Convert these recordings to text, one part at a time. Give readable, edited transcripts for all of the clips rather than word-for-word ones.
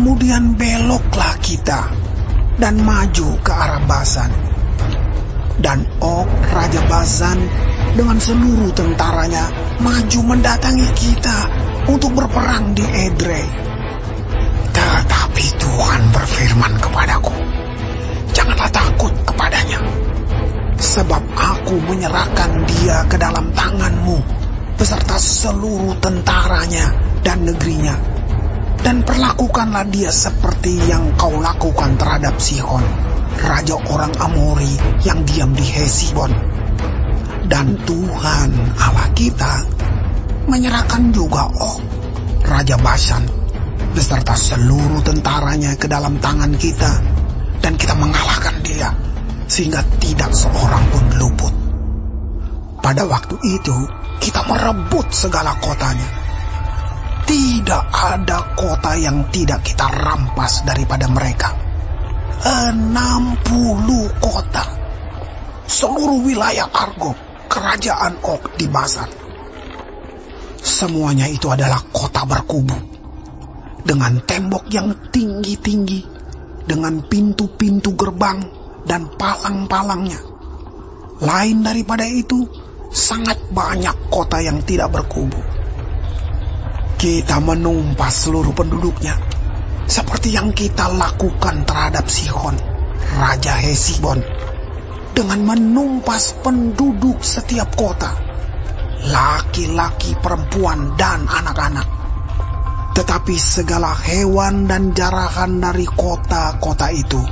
Kemudian beloklah kita dan maju ke arah Basan. Dan Og, Raja Basan, dengan seluruh tentaranya maju mendatangi kita untuk berperang di Edrei. Tetapi Tuhan berfirman kepadaku, janganlah takut kepadanya, sebab aku menyerahkan dia ke dalam tanganmu beserta seluruh tentaranya dan negerinya. Dan perlakukanlah dia seperti yang kau lakukan terhadap Sihon, raja orang Amori yang diam di Hesibon. Dan Tuhan Allah kita menyerahkan juga Og, Raja Basan, beserta seluruh tentaranya ke dalam tangan kita, dan kita mengalahkan dia, sehingga tidak seorang pun luput. Pada waktu itu, kita merebut segala kotanya. Tidak ada kota yang tidak kita rampas daripada mereka. 60 kota. Seluruh wilayah Argob, kerajaan Og di Basan. Semuanya itu adalah kota berkubu, dengan tembok yang tinggi-tinggi, dengan pintu-pintu gerbang dan palang-palangnya. Lain daripada itu, sangat banyak kota yang tidak berkubu. Kita menumpas seluruh penduduknya, seperti yang kita lakukan terhadap Sihon, Raja Hesibon, dengan menumpas penduduk setiap kota, laki-laki, perempuan, dan anak-anak. Tetapi segala hewan dan jarahan dari kota-kota itu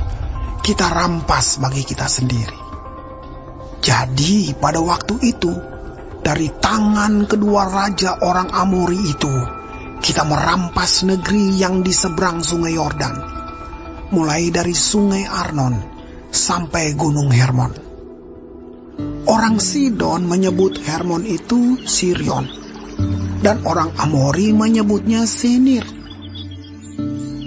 kita rampas bagi kita sendiri. Jadi pada waktu itu, dari tangan kedua raja orang Amori itu, kita merampas negeri yang di seberang sungai Yordan, mulai dari sungai Arnon sampai gunung Hermon. Orang Sidon menyebut Hermon itu Sirion, dan orang Amori menyebutnya Senir.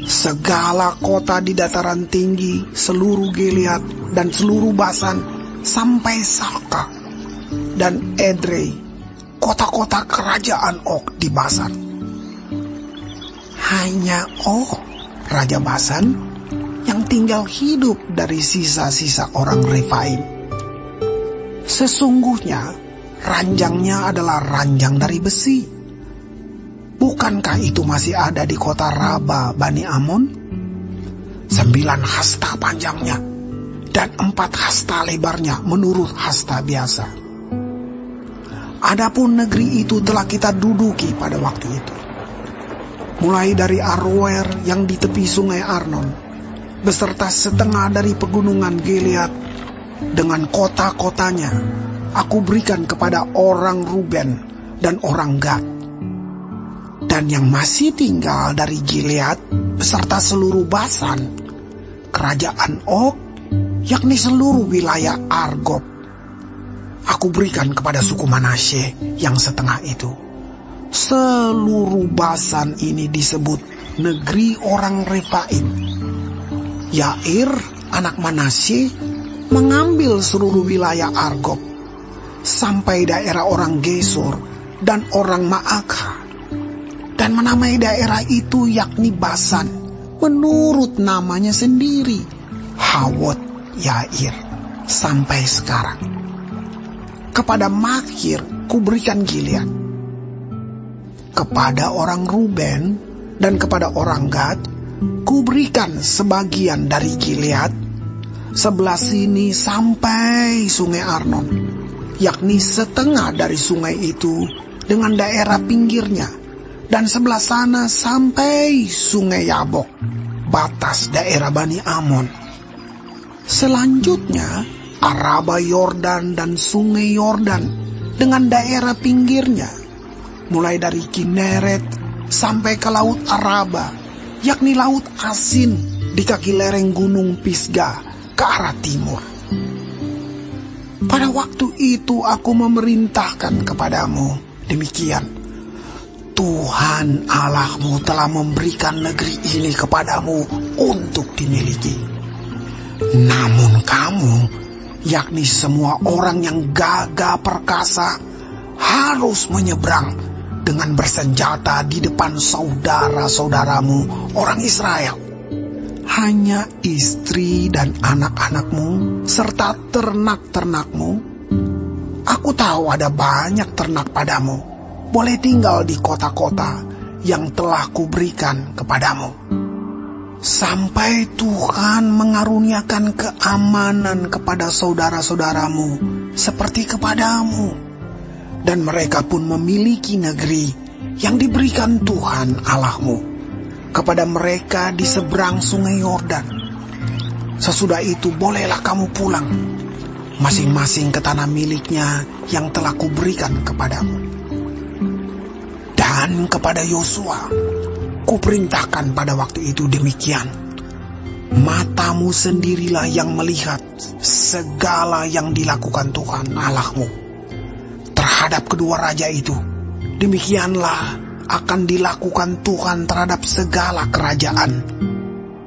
Segala kota di dataran tinggi, seluruh Gilead dan seluruh Basan sampai Salka dan Edrei, kota-kota kerajaan Og di Basan. Hanya Og, Raja Basan, yang tinggal hidup dari sisa-sisa orang Refaim. Sesungguhnya ranjangnya adalah ranjang dari besi. Bukankah itu masih ada di kota Raba Bani Amon? 9 hasta panjangnya dan 4 hasta lebarnya menurut hasta biasa. Adapun negeri itu telah kita duduki pada waktu itu. Mulai dari Aroer yang di tepi sungai Arnon, beserta setengah dari pegunungan Gilead, dengan kota-kotanya, aku berikan kepada orang Ruben dan orang Gad. Dan yang masih tinggal dari Gilead, beserta seluruh Basan, kerajaan Og, yakni seluruh wilayah Argob, aku berikan kepada suku Manasye yang setengah itu. Seluruh Basan ini disebut negeri orang Refaim. Yair, anak Manasye, mengambil seluruh wilayah Argob, sampai daerah orang Gesur dan orang Maakha, dan menamai daerah itu yakni Basan, menurut namanya sendiri, Hawot Yair, sampai sekarang. Kepada Makir kuberikan Gilead. Kepada orang Ruben dan kepada orang Gad kuberikan sebagian dari Gilead, sebelah sini sampai sungai Arnon, yakni setengah dari sungai itu dengan daerah pinggirnya, dan sebelah sana sampai sungai Yabok, batas daerah Bani Amon. Selanjutnya Araba Yordan dan sungai Yordan dengan daerah pinggirnya, mulai dari Kineret sampai ke laut Araba, yakni laut asin di kaki lereng gunung Pisgah ke arah timur. Pada waktu itu aku memerintahkan kepadamu demikian: Tuhan Allahmu telah memberikan negeri ini kepadamu untuk dimiliki. Namun kamu, yakni semua orang yang gagah perkasa, harus menyeberang dengan bersenjata di depan saudara-saudaramu orang Israel. Hanya istri dan anak-anakmu serta ternak-ternakmu. Aku tahu ada banyak ternak padamu, boleh tinggal di kota-kota yang telah kuberikan kepadamu. Sampai Tuhan mengaruniakan keamanan kepada saudara-saudaramu seperti kepadamu, dan mereka pun memiliki negeri yang diberikan Tuhan Allahmu kepada mereka di seberang sungai Yordan. Sesudah itu bolehlah kamu pulang, masing-masing ke tanah miliknya yang telah kuberikan kepadamu. Dan kepada Yosua kuperintahkan pada waktu itu demikian: matamu sendirilah yang melihat segala yang dilakukan Tuhan Allahmu terhadap kedua raja itu. Demikianlah akan dilakukan Tuhan terhadap segala kerajaan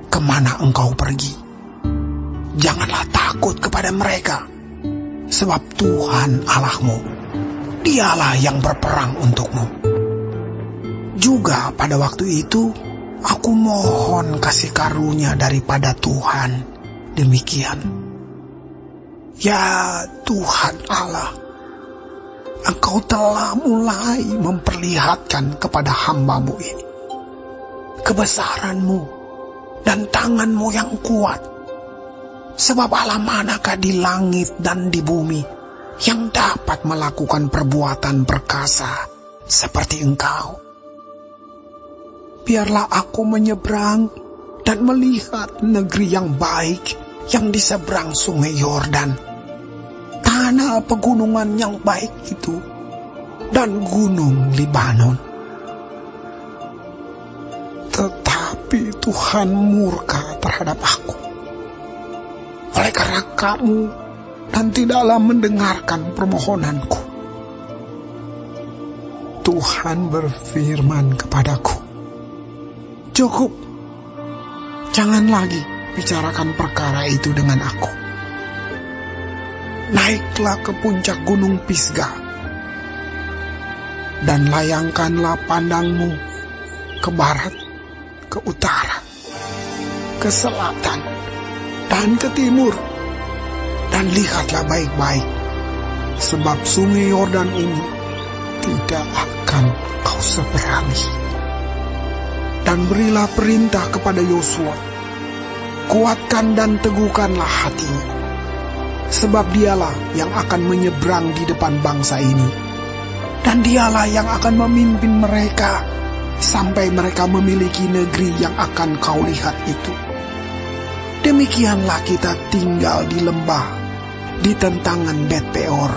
kemana engkau pergi. Janganlah takut kepada mereka, sebab Tuhan Allahmu, Dialah yang berperang untukmu. Juga pada waktu itu, aku mohon kasih karunia daripada Tuhan. Demikian. Ya Tuhan Allah, Engkau telah mulai memperlihatkan kepada hamba-Mu ini kebesaran-Mu dan tangan-Mu yang kuat. Sebab Allah manakah di langit dan di bumi yang dapat melakukan perbuatan perkasa seperti Engkau? Biarlah aku menyeberang dan melihat negeri yang baik yang di seberang sungai Yordan, tanah pegunungan yang baik itu, dan gunung Libanon. Tetapi Tuhan murka terhadap aku oleh karena kamu dan tidaklah mendengarkan permohonanku. Tuhan berfirman kepadaku, cukup, jangan lagi bicarakan perkara itu dengan aku. Naiklah ke puncak gunung Pisga, dan layangkanlah pandangmu ke barat, ke utara, ke selatan, dan ke timur, dan lihatlah baik-baik, sebab sungai Yordan ini tidak akan kau seberangi. Dan berilah perintah kepada Yosua, kuatkan dan teguhkanlah hatinya, sebab dialah yang akan menyeberang di depan bangsa ini, dan dialah yang akan memimpin mereka sampai mereka memiliki negeri yang akan kau lihat itu. Demikianlah kita tinggal di lembah di tentangan Bet Peor,